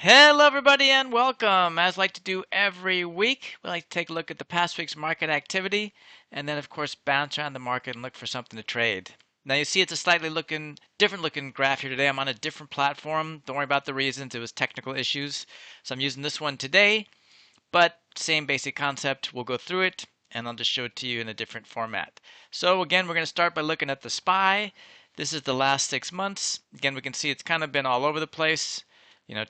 Hello, everybody, and welcome. As I like to do every week, we like to take a look at the past week's market activity and then, of course, bounce around the market and look for something to trade. Now, you see it's a slightly different looking graph here today. I'm on a different platform. Don't worry about the reasons. It was technical issues. So I'm using this one today, but same basic concept. We'll go through it, and I'll just show it to you in a different format. So again, we're going to start by looking at the SPY. This is the last 6 months. Again, we can see it's kind of been all over the place.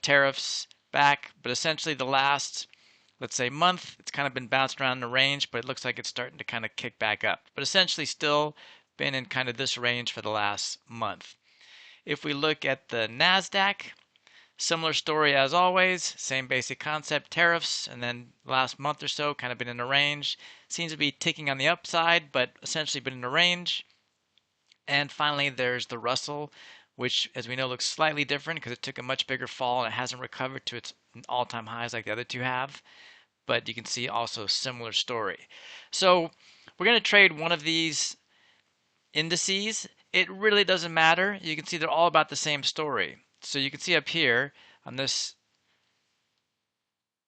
Tariffs back, but essentially the last, let's say, month, it's kind of been bounced around in the range, but it looks like it's starting to kind of kick back up. But essentially still been in kind of this range for the last month. If we look at the NASDAQ, similar story as always, same basic concept, tariffs, and then last month or so kind of been in a range. Seems to be ticking on the upside, but essentially been in a range. And finally, there's the Russell, which, as we know, looks slightly different because it took a much bigger fall and it hasn't recovered to its all-time highs like the other two have. But you can see also a similar story. So we're going to trade one of these indices. It really doesn't matter. You can see they're all about the same story. So you can see up here on this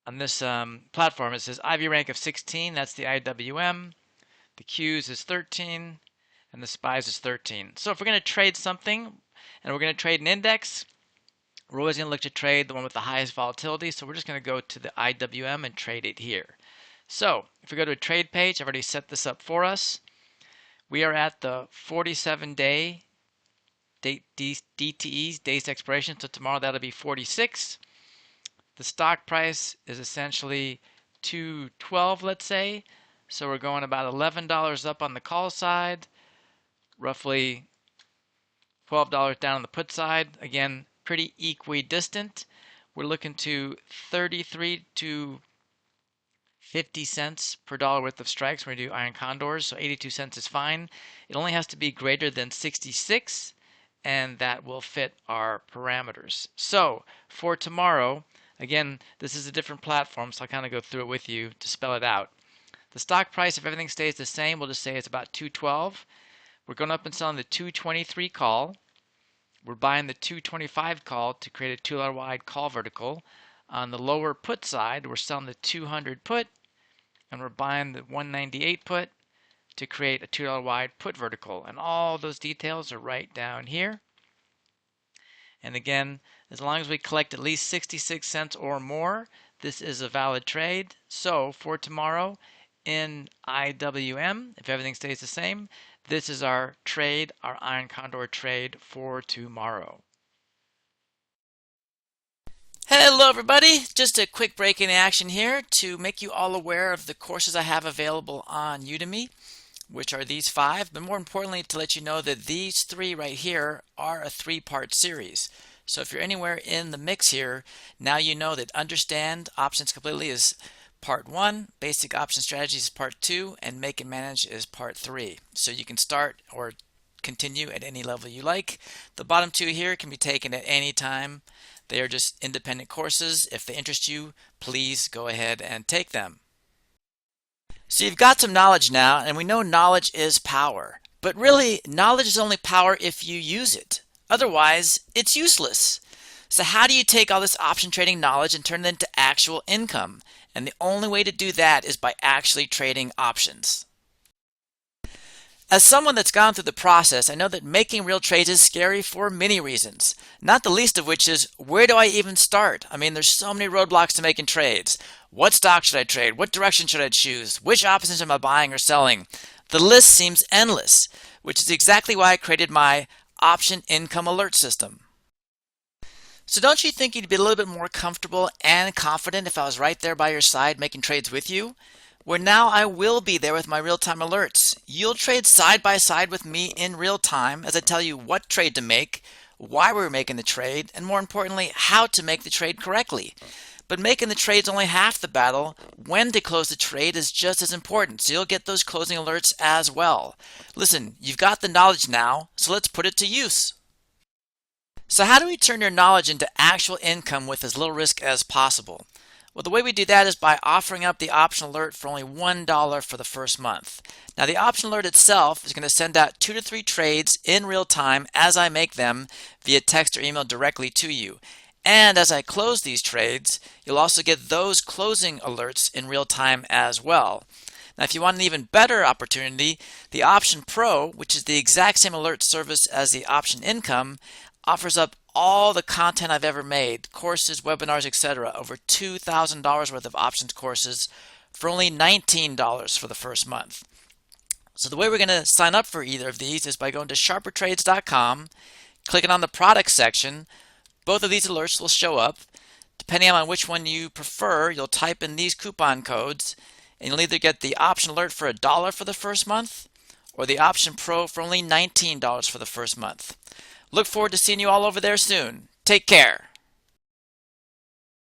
platform, it says IV rank of 16. That's the IWM. The Qs is 13. And the SPYs is 13. So if we're going to trade something, and we're going to trade an index, we're always going to look to trade the one with the highest volatility. So we're just going to go to the IWM and trade it here. So if we go to a trade page, I've already set this up for us. We are at the 47-day DTEs, days to expiration. So tomorrow that'll be 46. The stock price is essentially 212, let's say. So we're going about $11 up on the call side, roughly $12 down on the put side. Again, pretty equidistant. We're looking to 33 to 50 cents per dollar worth of strikes when we do iron condors, so 82 cents is fine. It only has to be greater than 66, and that will fit our parameters. So for tomorrow, again, this is a different platform, so I'll kind of go through it with you to spell it out. The stock price, if everything stays the same, we'll just say it's about 212. We're going up and selling the 223 call. We're buying the 225 call to create a $2 wide call vertical. On the lower put side, we're selling the 200 put, and we're buying the 198 put to create a $2 wide put vertical. And all those details are right down here. And again, as long as we collect at least 66 cents or more, this is a valid trade. So for tomorrow in IWM, if everything stays the same, this is our trade, our iron condor trade for tomorrow. Hello everybody, just a quick break in action here to make you all aware of the courses I have available on Udemy, which are these 5, but more importantly to let you know that these 3 right here are a 3-part series. So if you're anywhere in the mix here, now you know that Understand Options Completely is Part 1, Basic Option Strategies is Part 2, and Make and Manage is Part 3. So you can start or continue at any level you like. The bottom 2 here can be taken at any time. They are just independent courses. If they interest you, please go ahead and take them. So you've got some knowledge now, and we know knowledge is power. But really, knowledge is only power if you use it. Otherwise, it's useless. So how do you take all this option trading knowledge and turn it into actual income? And the only way to do that is by actually trading options. As someone that's gone through the process, I know that making real trades is scary for many reasons, not the least of which is, where do I even start? I mean, there's so many roadblocks to making trades. What stock should I trade? What direction should I choose? Which options am I buying or selling? The list seems endless, which is exactly why I created my option income alert system. So don't you think you'd be a little bit more comfortable and confident if I was right there by your side making trades with you? Where now I will be there with my real-time alerts. You'll trade side by side with me in real time as I tell you what trade to make, why we're making the trade, and more importantly, how to make the trade correctly. But making the trade's only half the battle. When to close the trade is just as important, so you'll get those closing alerts as well. Listen, you've got the knowledge now, so let's put it to use. So how do we turn your knowledge into actual income with as little risk as possible? Well, the way we do that is by offering up the option alert for only $1 for the first month. Now, the option alert itself is going to send out 2 to 3 trades in real time as I make them via text or email directly to you. And as I close these trades, you'll also get those closing alerts in real time as well. Now, if you want an even better opportunity, the Option Pro, which is the exact same alert service as the Option Income, offers up all the content I've ever made, courses, webinars, etc. Over $2,000 worth of options courses for only $19 for the first month. So the way we're going to sign up for either of these is by going to sharpertrades.com, clicking on the product section. Both of these alerts will show up. Depending on which one you prefer, you'll type in these coupon codes, and you'll either get the option alert for $1 for the first month or the Option Pro for only $19 for the first month. Look forward to seeing you all over there soon. Take care.